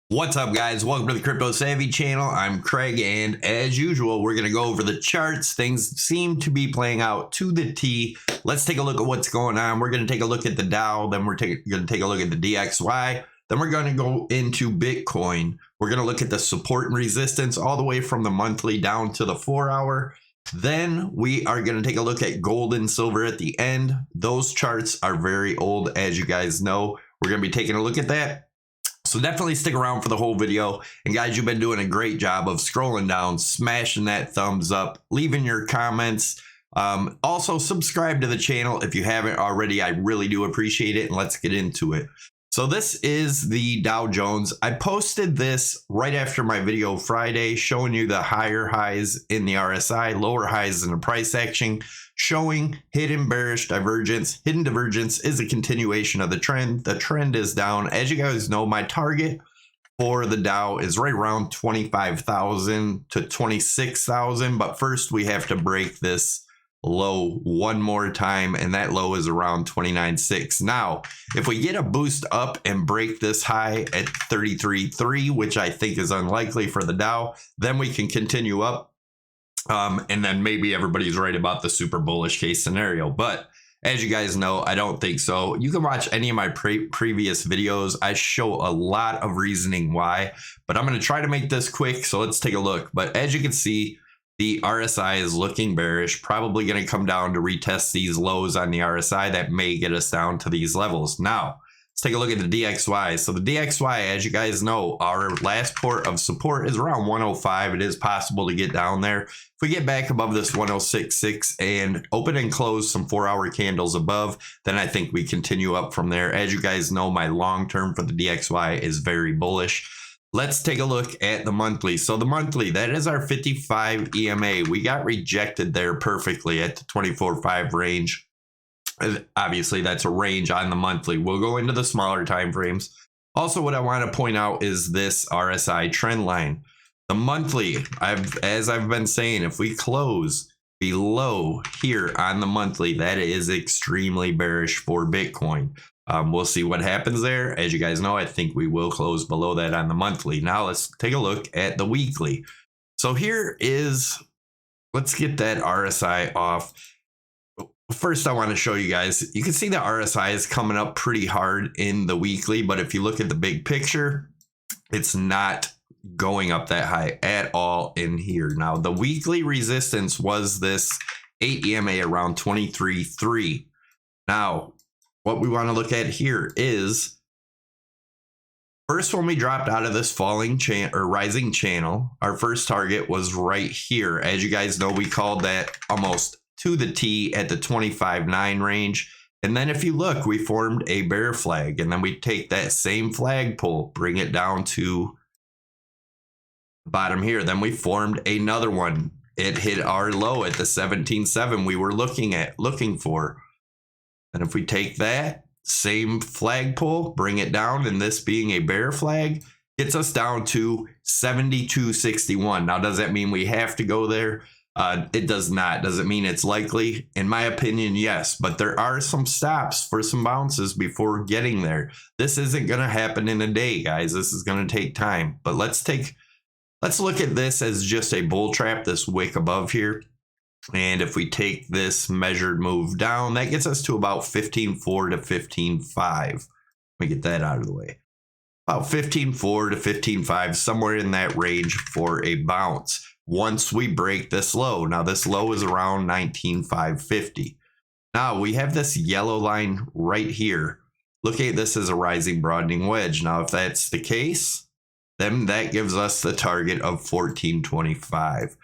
What's up, guys? Welcome to the Crypto Savvy channel. I'm Craig, and as usual, we're going to go over the charts. Things seem to be playing out to the T. Let's take a look at what's going on. We're going to take a look at the Dow, then we're going to take a look at the DXY, then we're going to go into Bitcoin. We're going to look at the support and resistance all the way from the monthly down to the 4-hour. Then we are going to take a look at gold and silver at the end. Those charts are very old, as you guys know. We're going to be taking a look at that. So definitely stick around for the whole video. And guys, you've been doing a great job of scrolling down, smashing that thumbs up, leaving your comments. Also, subscribe to the channel if you haven't already. I really do appreciate it. And let's get into it. So this is the Dow Jones. I posted this right after my video Friday, showing you the higher highs in the RSI, lower highs in the price action, showing hidden bearish divergence. Hidden divergence is a continuation of the trend. The trend is down. As you guys know, my target for the Dow is right around 25,000 to 26,000. But first we have to break this low one more time, and that low is around 29.6. Now, if we get a boost up and break this high at 33.3, which I think is unlikely for the Dow, then we can continue up. And then maybe everybody's right about the super bullish case scenario. But as you guys know, I don't think so. You can watch any of my previous videos. I show a lot of reasoning why, but I'm going to try to make this quick. So let's take a look. But as you can see, the RSI is looking bearish, probably going to come down to retest these lows on the RSI that may get us down to these levels. Now, let's take a look at the DXY. So the DXY, as you guys know, our last port of support is around 105. It is possible to get down there. If we get back above this 106.6 and open and close some 4-hour candles above, then I think we continue up from there. As you guys know, my long term for the DXY is very bullish. Let's take a look at the monthly. So the monthly, that is our 55 EMA. We got rejected there perfectly at the 24.5 range. Obviously, that's a range on the monthly. We'll go into the smaller time frames. Also, what I want to point out is this RSI trend line. The monthly, as I've been saying, if we close below here on the monthly, that is extremely bearish for Bitcoin. We'll see what happens there. As you guys know, I think we will close below that on the monthly. Now let's take a look at the weekly. So here is, let's get that RSI off. First, I want to show you guys, you can see the RSI is coming up pretty hard in the weekly, but if you look at the big picture, it's not going up that high at all in here. Now, the weekly resistance was this 8 EMA around 23.3. Now, what we want to look at here is first, when we dropped out of this falling rising channel, our first target was right here. As you guys know, we called that almost to the T at the 25.9 range. And then if you look, we formed a bear flag, and then we take that same flagpole, bring it down to the bottom here. Then we formed another one. It hit our low at the 17.7 we were looking for. And if we take that same flagpole, bring it down, and this being a bear flag, gets us down to 72.61. Now, does that mean we have to go there? It does not. Does it mean it's likely? In my opinion, yes. But there are some stops for some bounces before getting there. This isn't going to happen in a day, guys. This is going to take time. But let's look at this as just a bull trap, this wick above here. And if we take this measured move down, that gets us to about 15.4 to 15.5. Let me get that out of the way. About 15.4 to 15.5, somewhere in that range for a bounce. Once we break this low. Now, this low is around 19.550. Now, we have this yellow line right here. Look at this as a rising broadening wedge. Now, if that's the case, then that gives us the target of 14.25.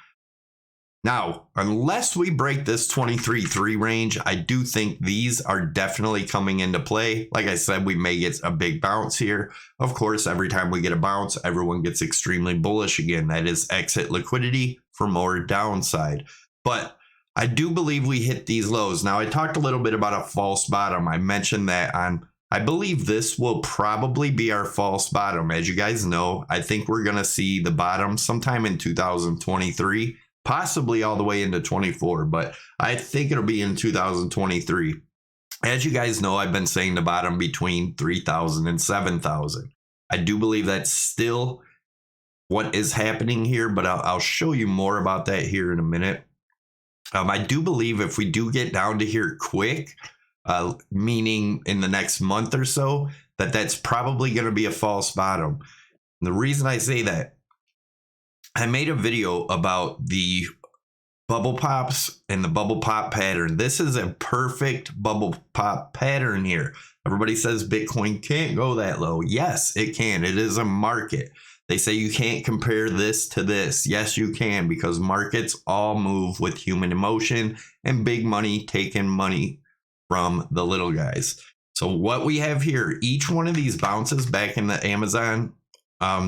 Now, unless we break this 23.3 range, I do think these are definitely coming into play. Like I said, we may get a big bounce here. Of course, every time we get a bounce, everyone gets extremely bullish again. That is exit liquidity for more downside. But I do believe we hit these lows. Now, I talked a little bit about a false bottom. I mentioned that I believe this will probably be our false bottom. As you guys know, I think we're going to see the bottom sometime in 2023. Possibly all the way into 24, but I think it'll be in 2023. As you guys know, I've been saying the bottom between 3,000 and 7,000. I do believe that's still what is happening here, but I'll show you more about that here in a minute. I do believe if we do get down to here quick, meaning in the next month or so, that's probably going to be a false bottom. And the reason I say that, I made a video about the bubble pops and the bubble pop pattern. This is a perfect bubble pop pattern here. Everybody says Bitcoin can't go that low. Yes, it can. It is a market. They say you can't compare this to this. Yes, you can, because markets all move with human emotion and big money taking money from the little guys. So what we have here, each one of these bounces back in the Amazon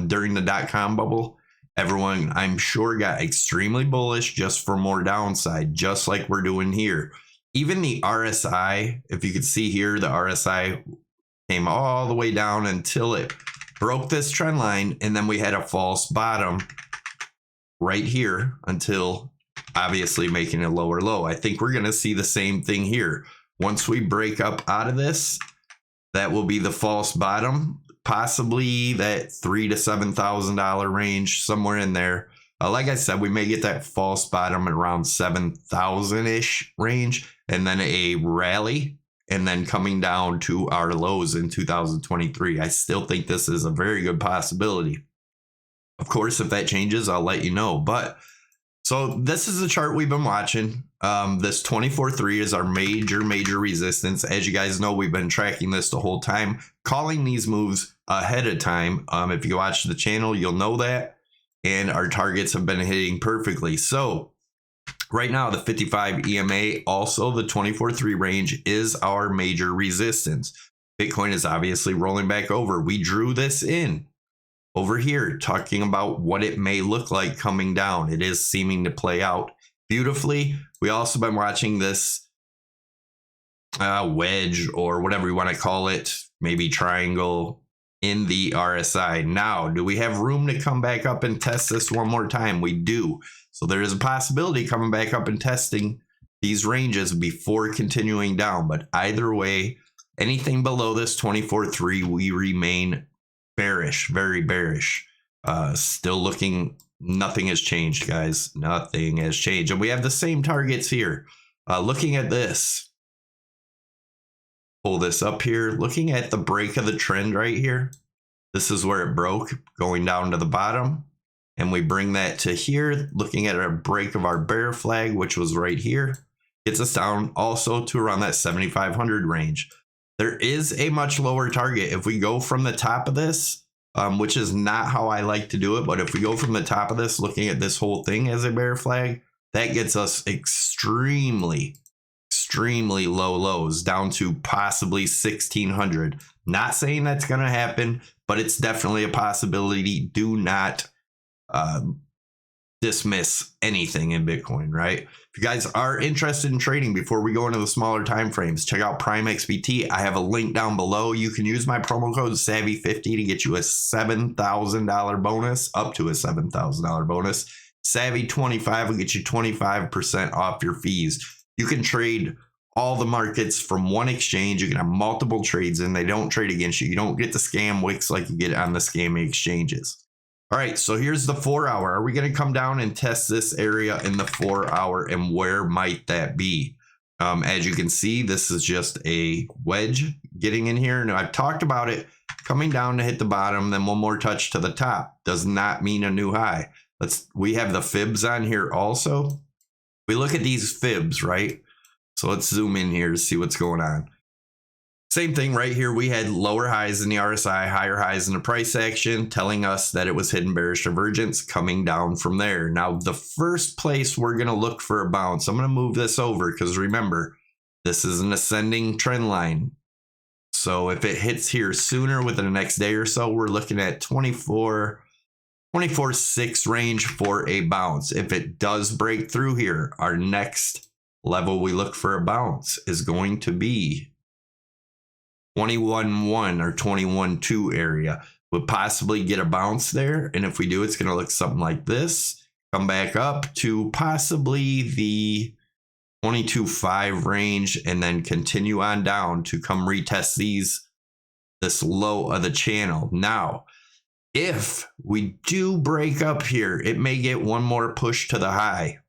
during the .com bubble, everyone, I'm sure, got extremely bullish just for more downside, just like we're doing here. Even the RSI, if you could see here, the RSI came all the way down until it broke this trend line, and then we had a false bottom right here until obviously making a lower low. I think we're going to see the same thing here. Once we break up out of this, that will be the false bottom, possibly that $3,000 to $7,000 range, somewhere in there. Like I said, we may get that false bottom at around 7,000-ish range, and then a rally, and then coming down to our lows in 2023. I still think this is a very good possibility. Of course, if that changes, I'll let you know. But so this is the chart we've been watching. This 24.3 is our major resistance. As you guys know, we've been tracking this the whole time, calling these moves ahead of time. If you watch the channel, you'll know that. And our targets have been hitting perfectly. So right now, the 55 EMA, also the 24.3 range, is our major resistance. Bitcoin is obviously rolling back over. We drew this in over here, talking about what it may look like coming down. It is seeming to play out beautifully. We also been watching this wedge, or whatever you want to call it, maybe triangle, in the RSI. Now, do we have room to come back up and test this one more time? We do. So there is a possibility coming back up and testing these ranges before continuing down. But either way, anything below this 24.3, we remain bearish, very bearish. Still looking, nothing has changed, guys. Nothing has changed. And we have the same targets here. Looking at this, pull this up here, looking at the break of the trend right here. This is where it broke, going down to the bottom. And we bring that to here, looking at a break of our bear flag, which was right here. Gets us down also to around that 7,500 range. There is a much lower target. If we go from the top of this, which is not how I like to do it, but if we go from the top of this, looking at this whole thing as a bear flag, that gets us extremely low lows, down to possibly 1,600. Not saying that's going to happen, but it's definitely a possibility. Do not dismiss anything in Bitcoin, right? If you guys are interested in trading, before we go into the smaller time frames, check out Prime XBT. I have a link down below. You can use my promo code SAVVY50 to get you a $7,000 bonus, up to a $7,000 bonus. SAVVY25 will get you 25% off your fees. You can trade all the markets from one exchange. You can have multiple trades, and they don't trade against you. You don't get the scam wicks like you get on the scammy exchanges. All right, so here's the 4 hour. Are we going to come down and test this area in the 4 hour, and where might that be? As you can see, this is just a wedge getting in here. Now, I've talked about it coming down to hit the bottom, then one more touch to the top. Does not mean a new high. We have the fibs on here also. We look at these fibs, right? So let's zoom in here to see what's going on. Same thing right here. We had lower highs in the RSI, higher highs in the price action, telling us that it was hidden bearish divergence coming down from there. Now, the first place we're going to look for a bounce, I'm going to move this over because remember, this is an ascending trend line. So if it hits here sooner within the next day or so, we're looking at 24.6 range for a bounce. If it does break through here, our next level we look for a bounce is going to be 21.1 or 21.2 area. We'll possibly get a bounce there. And if we do, it's going to look something like this. Come back up to possibly the 22.5 range, and then continue on down to come retest this low of the channel. Now, If we do break up here, it may get one more push to the high,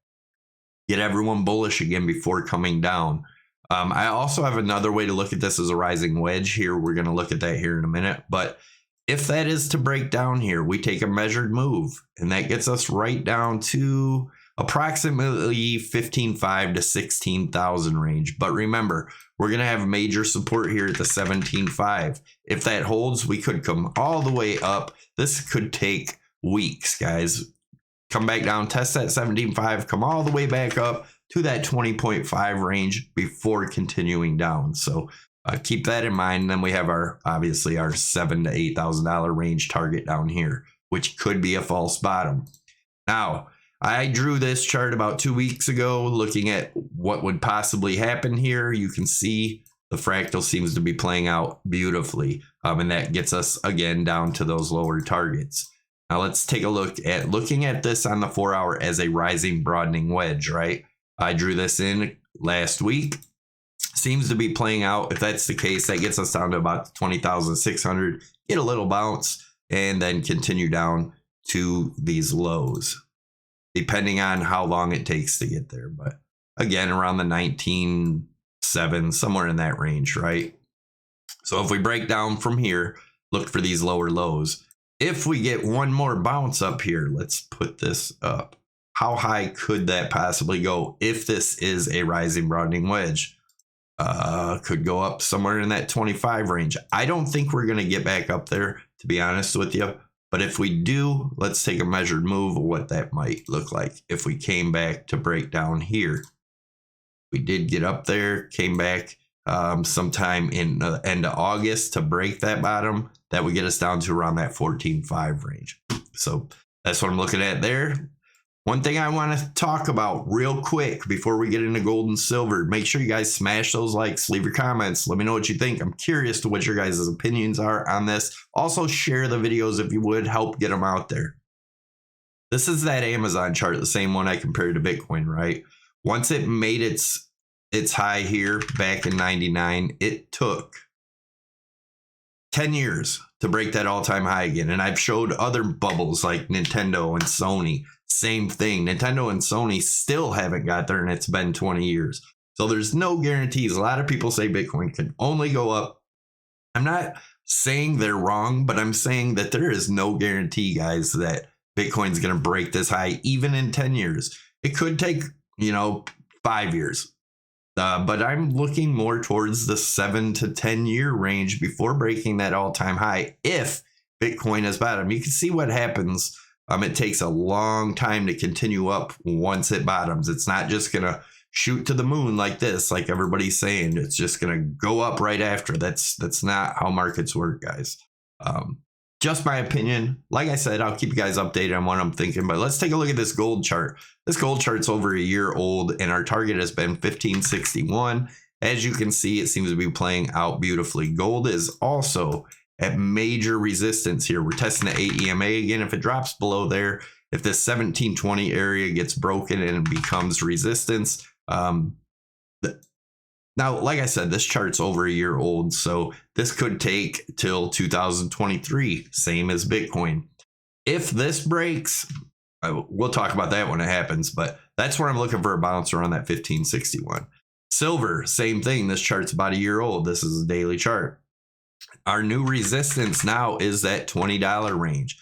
get everyone bullish again before coming down. I also have another way to look at this as a rising wedge here. We're going to look at that here in a minute. But if that is to break down here, we take a measured move, and that gets us right down to approximately 15.5 to 16,000 range. But remember, we're going to have major support here at the 17.5. If that holds, we could come all the way up. This could take weeks, guys. Come back down, test that 17.5, come all the way back up to that 20.5 range before continuing down. So keep that in mind. And then we have our, obviously, our $7,000 to $8,000 range target down here, which could be a false bottom. Now, I drew this chart about 2 weeks ago, looking at what would possibly happen here. You can see the fractal seems to be playing out beautifully. And that gets us again down to those lower targets. Now let's take a look at looking at this on the 4 hour as a rising broadening wedge, right? I drew this in last week. Seems to be playing out. If that's the case, that gets us down to about 20,600, get a little bounce, and then continue down to these lows, depending on how long it takes to get there. But again, around the 19.7, somewhere in that range, right? So if we break down from here, look for these lower lows. If we get one more bounce up here, let's put this up. How high could that possibly go if this is a rising broadening wedge? Could go up somewhere in that 25 range. I don't think we're going to get back up there, to be honest with you. But if we do, let's take a measured move of what that might look like if we came back to break down here. We did get up there, came back sometime in the end of August to break that bottom. That would get us down to around that 14.5 range. So that's what I'm looking at there. One thing I want to talk about real quick before we get into gold and silver, make sure you guys smash those likes, leave your comments, let me know what you think. I'm curious to what your guys' opinions are on this. Also share the videos if you would, help get them out there. This is that Amazon chart, the same one I compared to Bitcoin, right? Once it made its high here back in 99, it took 10 years to break that all-time high again. And I've showed other bubbles like Nintendo and Sony. Same thing. Nintendo and Sony still haven't got there, and it's been 20 years. So there's no guarantees. A lot of people say Bitcoin can only go up. I'm not saying they're wrong, but I'm saying that there is no guarantee, guys, that Bitcoin's going to break this high even in 10 years. It could take, 5 years. But I'm looking more towards the 7 to 10 year range before breaking that all-time high if Bitcoin is bottom. You can see what happens. It takes a long time to continue up once it bottoms. It's not just going to shoot to the moon like this, like everybody's saying. It's just going to go up right after. That's not how markets work, guys. Just my opinion. Like I said, I'll keep you guys updated on what I'm thinking, but let's take a look at this gold chart. This gold chart's over a year old, and our target has been 1561. As you can see, it seems to be playing out beautifully. Gold is also at major resistance here. We're testing the 8 EMA again. If it drops below there, if this 1720 area gets broken and becomes resistance, now, like I said, this chart's over a year old, so this could take till 2023, same as Bitcoin. If this breaks, we'll talk about that when it happens, but that's where I'm looking for a bounce around that 1561. Silver, same thing. This chart's about a year old. This is a daily chart. Our new resistance now is that $20 range.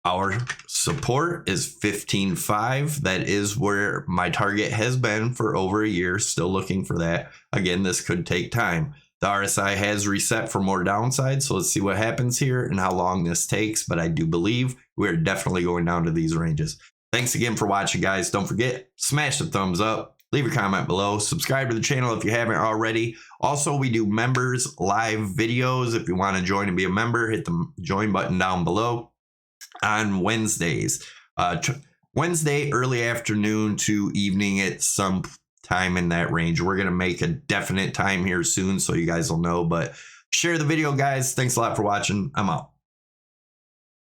Our support is 15.5. That is where my target has been for over a year. Still looking for that. Again, this could take time. The RSI has reset for more downside. So let's see what happens here and how long this takes. But I do believe we're definitely going down to these ranges. Thanks again for watching, guys. Don't forget, smash the thumbs up. Leave a comment below. Subscribe to the channel if you haven't already. Also, we do members live videos. If you want to join and be a member, hit the join button down below. On Wednesdays, Wednesday early afternoon to evening at some time in that range. We're going to make a definite time here soon so you guys will know, but share the video, guys. Thanks a lot for watching. I'm out.